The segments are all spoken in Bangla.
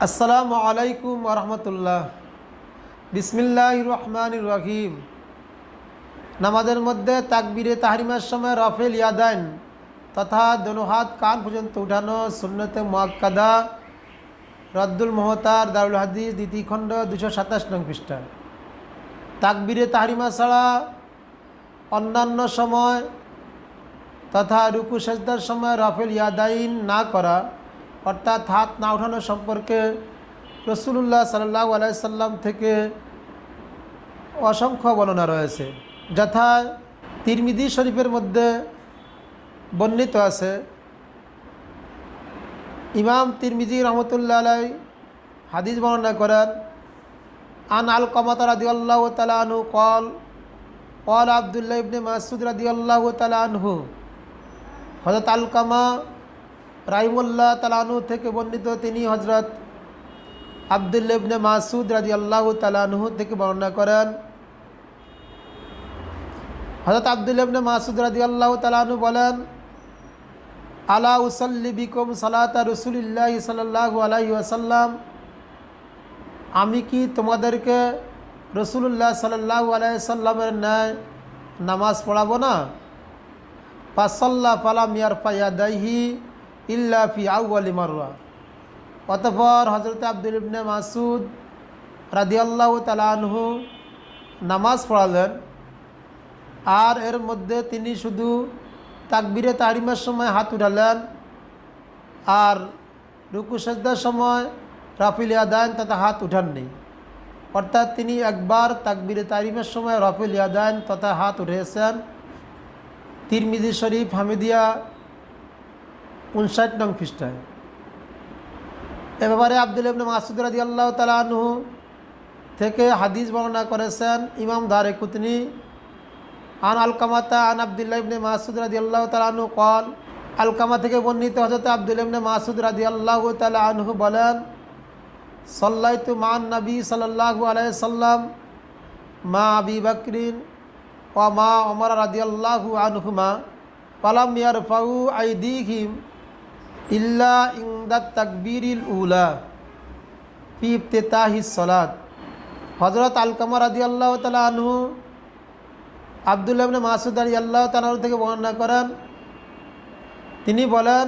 আসসালামু আলাইকুম ওয়া রাহমাতুল্লাহ। বিসমিল্লাহির রহমানির রহিম। নামাজের মধ্যে তাকবীরে তাহরিমার সময় রফেল ইয়াদাইন তথা দোনো হাত কান পর্যন্ত উঠানো সুন্নতে মুআক্কাদা, রদ্দুল মুহতার, দারুল হাদিস, দ্বিতীয় খণ্ড, 227 নং পৃষ্ঠা। তাকবীরে তাহরিমা ছাড়া অন্যান্য সময় তথা রুকু সেজদার সময় রফেল ইয়াদাইন না করা অর্থাৎ হাত না উঠানো সম্পর্কে রাসূলুল্লাহ সাল্লাল্লাহু আলাইহি সাল্লাম থেকে অসংখ্য বর্ণনা রয়েছে। যথা তিরমিজি শরীফের মধ্যে বর্ণিত আছে, ইমাম তিরমিজি রহমতুল্লাহ আলাইহি হাদিস বর্ণনা করেন, আন আলকামা রাদিয়াল্লাহু তাআলা আনহু ক্বাল ক্বাল আব্দুল্লাহ ইবনে মাসউদ রাদিয়াল্লাহু তাআলা আনহু। হযরত আলকামা রাহিমাহুল্লাহ তাআলা আনহু থেকে বর্ণিত, তিনি হযরত আব্দুল্লাহ ইবনে মাসউদ রাদিয়াল্লাহু তাআলা আনহু থেকে বর্ণনা করেন। হযরত আব্দুল্লাহ ইবনে মাসউদ রাদিয়াল্লাহু তাআলা আনহু বলেন, আলা উসাল্লি বিকুম সালাতা রাসূলিল্লাহি সাল্লাল্লাহু আলাইহি ওয়াসাল্লাম, আমি কি তোমাদেরকে রাসূলুল্লাহ সাল্লাল্লাহু আলাইহি ওয়াসাল্লামের ন্যায় নামাজ পড়াবো না? ফাসাল্লা ফালাম ইয়ারফা ইয়াদাইহি ইল্লা ফি আউয়ালি মাররা। অতঃপর হযরত আব্দুল্লাহ ইবনে মাসউদ রাদিয়াল্লাহু তাআলা আনহু নামাজ পড়ালেন, আর এর মধ্যে তিনি শুধু তাকবীরে তাহরিমার সময় হাত উঠালেন আর রুকু সেজদার সময় রাফিল ইয়াদাইন তথা হাত উঠাননি। অর্থাৎ তিনি একবার তাকবীরে তাহরিমার সময় রাফিল ইয়াদাইন তথা হাত উঠিয়েছেন। তিরমিজি শরীফ হামিদিয়া 59 নং পৃষ্ঠায়। এ ব্যাপারে আব্দুল্লাহ ইবনে মাসউদ রাদিয়াল্লাহু তাআলা আনহু থেকে হাদিস বর্ণনা করেছেন ইমাম দারকুতনি। আন আলকামাতা আন আব্দুল্লাহ ইবনে মাসউদ রাদিয়াল্লাহু তাআলা আনহু ক্বাল, আলকামা থেকে বর্ণিত হযরত আব্দুল্লাহ ইবনে মাসউদ রাদিয়াল্লাহু তাআলা আনহু বলেন, সাল্লাইতু মা'আন নবী সাল্লাল্লাহু আলাইহি সাল্লাম মা আবি বকরিন ওয়া মা ওমর রাদিয়াল্লাহু আনহুমা ফালাম ইয়ারফাউ আইদিহিম ইল্লা ইনদাত তাকবীরিল উলা ফি ইফতিতাহিস সালাত। হযরত আলকামা রাদিয়াল্লাহু তাআলা আনহু আব্দুল্লাহ ইবনে মাসউদ রাদিয়াল্লাহু তাআলা আনহু থেকে বর্ণনা করেন, তিনি বলেন,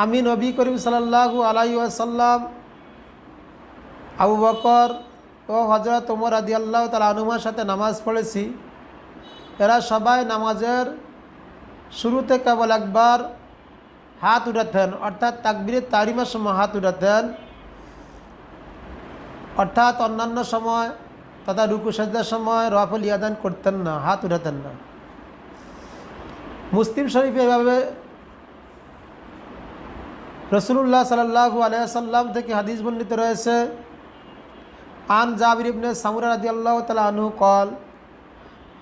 আমি নবী করিম সাল্লাল্লাহু আলাইহি ওয়াসাল্লাম, আবু বকর ও হযরত ওমর রাদিয়াল্লাহু তাআলা আনহুমার সাথে নামাজ পড়েছি। এরা সবাই নামাজের শুরুতে কেবল একবার হাত উঠাতেন, অর্থাৎ তাকবীরে তাহরিমার সময় হাত উঠাতেন, অর্থাৎ অন্যান্য সময় তথা রুকু সেজদার সময় রাফল ইয়াদান করতেন না, হাত উঠাতেন না। মুসলিম শরীফে এভাবে রাসূলুল্লাহ সাল্লাল্লাহু আলাইহি ওয়াসাল্লাম থেকে হাদিস বর্ণিত রয়েছে, আন জাবির ইবনে সামুরা রাদিয়াল্লাহু তাআলা আনহু ক্বাল,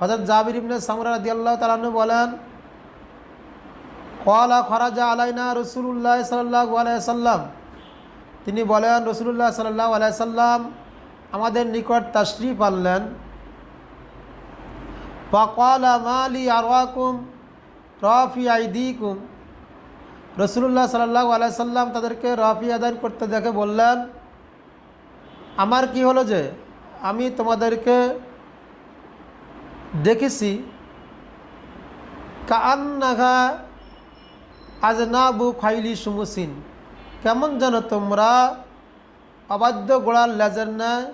হযরত জাবির ইবনে সামুরা রাদিয়াল্লাহু তাআলা আনহু বলেন, ক্বালা খরাজা আলাইনা রাসূলুল্লাহ সাল্লাল্লাহু আলাইহি ওয়াসাল্লাম, তিনি বলেন রাসূলুল্লাহ সাল্লাল্লাহু আলাইহি ওয়াসাল্লাম আমাদের নিকট তাশরীফ আনলেন। ফাকালা মালি আরওয়াকুম রাফি আইদিকুম, রাসূলুল্লাহ সাল্লাল্লাহু আলাইহি ওয়াসাল্লাম তাদেরকে রাফি আদান করতে দেখে বললেন, আমার কি হলো যে আমি তোমাদেরকে দেখেছি কাআন্নাহা আজনাবু খাইলি সুমুসিন, কেমন যেন তোমরা অবাধ্য গোড়ার লেজের ন্যায়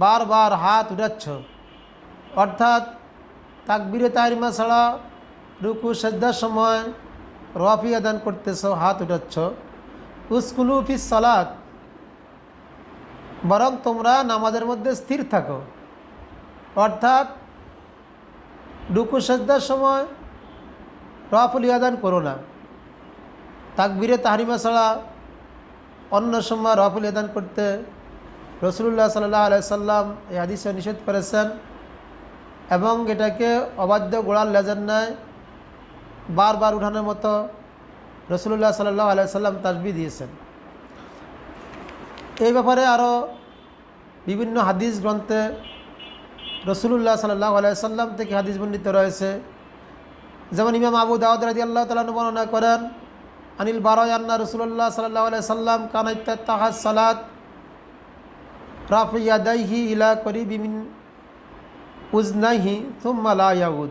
বারবার হাত উঠাচ্ছ, অর্থাৎ তাকবীরে তাহরিমা ছাড়া রুকু সেজদার সময় রাফি আদান করতেছ, হাত উঠাচ্ছ। উসকুনু ফিস সালাত, বরং তোমরা নামাজের মধ্যে স্থির থাকো, অর্থাৎ রুকু সেজদার সময় রাফল ইয়াদান করো না। তাকবীরে তাহরিমা ছাড়া অন্য সময় রাফল ইয়াদান করতে রাসূলুল্লাহ সাল্লাল্লাহু আলাইহি সাল্লাম এই হাদিসে নিষেধ করেছেন এবং এটাকে অবাধ্য গোড়ার লেজের ন্যায় বারবার উঠানোর মতো রাসূলুল্লাহ সাল্লাল্লাহু আলাইহি সাল্লাম তাসবিহ দিয়েছেন। এই ব্যাপারে আরও বিভিন্ন হাদিস গ্রন্থে রাসূলুল্লাহ সাল্লাল্লাহু আলাইহি সাল্লাম থেকে হাদিস বর্ণিত রয়েছে। যেমন ইমাম আবু দাউদ রাদিয়াল্লাহু তাআলা বর্ণনা করেন, আনিল বারা আন্না রাসূলুল্লাহ সাল্লাল্লাহু আলাইহি সাল্লাম কানা ইফতাতাহা সালাত রাফি ইয়াদাইহি ইলা করিবি মিন উজনাইহি থুম্মা লা ইয়াউদ।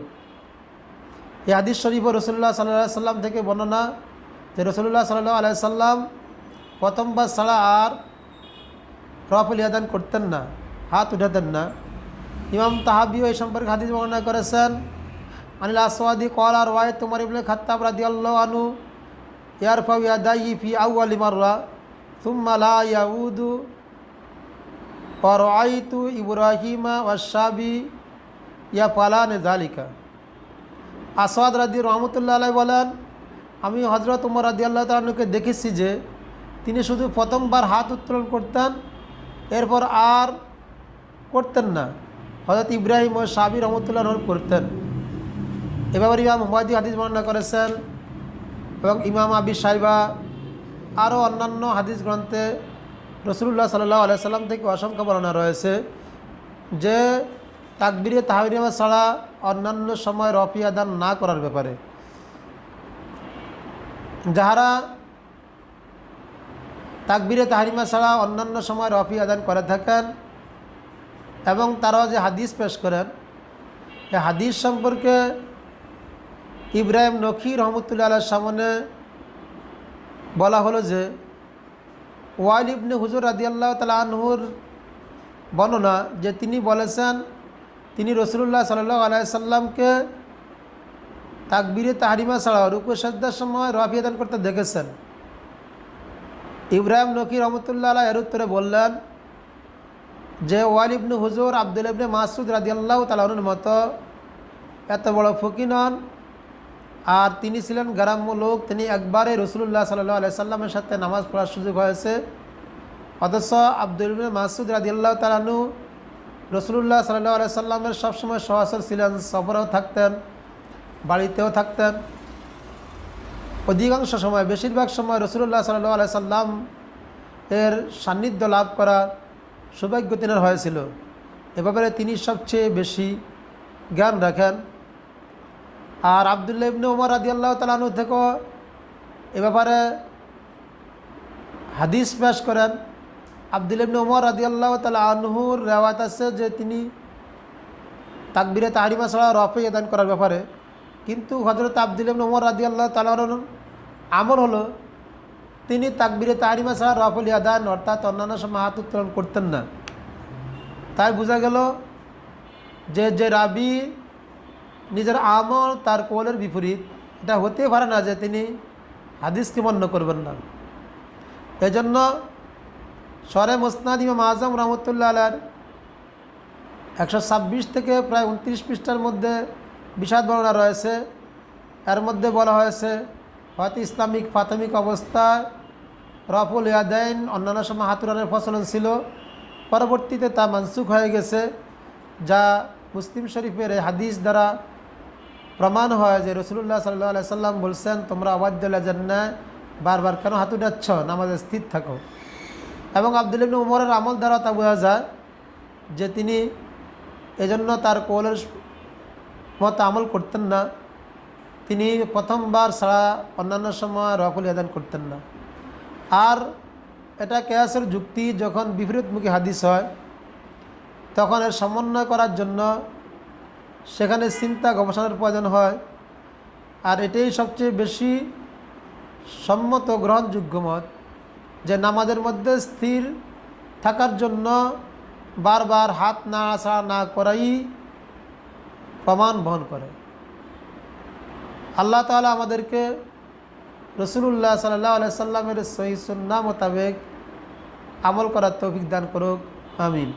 এই হাদিস শরীফ রাসূলুল্লাহ সাল্লাল্লাহু আলাইহি সাল্লাম থেকে বর্ণনা যে রাসূলুল্লাহ সাল্লাল্লাহু আলাইহি সাল্লাম প্রথমবার ছাড়া আর রফুল ইয়াদান করতেন না, হাত উঠাতেন না। ইমাম তাহাবিও এই সম্পর্কে হাদিস বর্ণনা করেছেন। আনিল আসওয়াদি ক্বালা রাআইতু উমর ইবনে খাত্তাব রাদিয়াল্লাহু আনহু ইয়ারফাউ ইয়াদাইহি ফি আউয়ালি মাররা থুম্মা লা ইয়াউদু ওয়া রাআইতু ইব্রাহিমা ওয়াশ-শাবি ইয়াফালানে যালিকা। আসওয়াদ রাহমাতুল্লাহি আলাইহি বলেন, আমি হযরত উমর রাদিয়াল্লাহু তাআলা আনহুকে দেখেছি যে তিনি শুধু প্রথমবার হাত উত্তোলন করতেন, এরপর আর করতেন না। হযরত ইব্রাহিম ও শাবি রহমতুল্লাহ করতেন। এভাবে ইমাম হুমায়দি হাদিস বর্ণনা করেছেন এবং ইমাম আবি শাইবা আরও অন্যান্য হাদিস গ্রন্থে রাসূলুল্লাহ সাল্লাল্লাহু আলাইহি সাল্লাম থেকে অসংখ্য বর্ণনা রয়েছে যে তাকবীরে তাহরিমা ছাড়া অন্যান্য সময় রফি আদান না করার ব্যাপারে। যাহারা তাকবীরে তাহরিমা ছাড়া অন্যান্য সময় রফি আদান করে থাকেন এবং তারাও যে হাদিস পেশ করেন, এই হাদিস সম্পর্কে ইব্রাহিম নখী রহমতুল্লাহ আলাইহির সামনে বলা হলো যে ওয়াইল ইবনে হুজুর রাদিয়াল্লাহু তাআলা আনহুর বর্ণনা যে তিনি বলেছেন তিনি রাসূলুল্লাহ সাল্লাল্লাহু আলাইহি সাল্লামকে তাকবীরে তাহরিমা ছাড়া রুকু সাজদার সময় রফি আদান করতে দেখেছেন। ইব্রাহিম নখী রহমতুল্লাহ আলাইহি এর উত্তরে বললেন যে ওয়াইল ইবনে হুজুর আব্দুল্লাহ ইবনে মাসউদ রাদিয়াল্লাহু তাআলা আনহুর মতো এত বড় ফকিহ নন, আর তিনি ছিলেন গ্রাম্য লোক। তিনি একবারে রাসূলুল্লাহ সাল্লাল্লাহু আলাইহি সাল্লামের সাথে নামাজ পড়ার সুযোগ হয়েছে, অথচ আব্দুল্লাহ ইবনে মাসউদ রাদিয়াল্লাহু তাআলা আনহু রাসূলুল্লাহ সাল্লাল্লাহু আলাইহি সাল্লামের সবসময় সহচর ছিলেন, সফরেও থাকতেন, বাড়িতেও থাকতেন। অধিকাংশ সময় বেশিরভাগ সময় রাসূলুল্লাহ সাল্লাল্লাহু আলাইহি সাল্লাম এর সান্নিধ্য লাভ করার সৌভাগ্য তিনার হয়েছিল। এ ব্যাপারে তিনি সবচেয়ে বেশি জ্ঞান রাখেন। আর আব্দুল্লাহ ইবনে ওমর রাদিয়াল্লাহু তাআলা আনহু থেকেও এ ব্যাপারে হাদিস পেশ করেন। আব্দুল্লাহ ইবনে ওমর রাদিয়াল্লাহু তাআলা আনহুর রিওয়ায়াত আছে যে তিনি তাকবীরে তাহরিমা ছাড়া রফি আদান করার ব্যাপারে, কিন্তু হযরত আব্দুল্লাহ ইবনে ওমর রাদিয়াল্লাহু তাআলা আনহুর আমল হলো তিনি তাকবীরে তাহরিমা ছাড়া রফুল আদান অর্থাৎ অন্যান্য সময় হাত উত্তোলন করতেন না। তাই বোঝা গেল যে যে রাবি নিজের আমল তার কওলের বিপরীত, এটা হতে পারে না যে তিনি হাদিসকে মান্য করবেন না। এজন্য শরে মুসনাদ ইমাম আজম রহমতুল্লাহ আলাইহির 126 থেকে প্রায় 29 পৃষ্ঠার মধ্যে বিশদ বর্ণনা রয়েছে। এর মধ্যে বলা হয়েছে হয়তো ইসলামিক প্রাথমিক অবস্থায় রফুল ইয়াদাইন অন্যান্য সময় হাত উঠানোর প্রচলন ছিল, পরবর্তীতে তা মানসুখ হয়ে গেছে, যা মুসলিম শরীফের এই হাদিস দ্বারা প্রমাণ হয় যে রাসূলুল্লাহ সাল্লাল্লাহু আলাইহি সাল্লাম বলছেন তোমরা ওয়াজ্জাল জান্নাহ বারবার কেন হাত উঠাচ্ছ, নামাজে স্থির থাকো। এবং আব্দুল্লাহ ইবনে ওমরের আমল দ্বারা তা বোঝা যায় যে তিনি এজন্য তার কওলের মতো আমল করতেন না, তিনি প্রথমবার ছাড়া অন্যান্য সময় রফুল আদান করতেন না। আর এটা কিয়াসের যুক্তি, যখন বিপরীতমুখী হাদিস হয় তখন এর সমন্বয় করার জন্য সেখানে চিন্তা গবেষণার প্রয়োজন হয়। আর এটাই সবচেয়ে বেশি সম্মত গ্রহণযোগ্য মত যে নামাজের মধ্যে স্থির থাকার জন্য বারবার হাত নাড়াচাড়া না করাই প্রমাণ বহন করে। আল্লাহ তাআলা আমাদেরকে রাসূলুল্লাহ সাল্লাল্লাহু আলাইহি সাল্লামের সহিহ সুন্নাহ মোতাবেক আমল করার তৌফিক দান করুক, আমিন।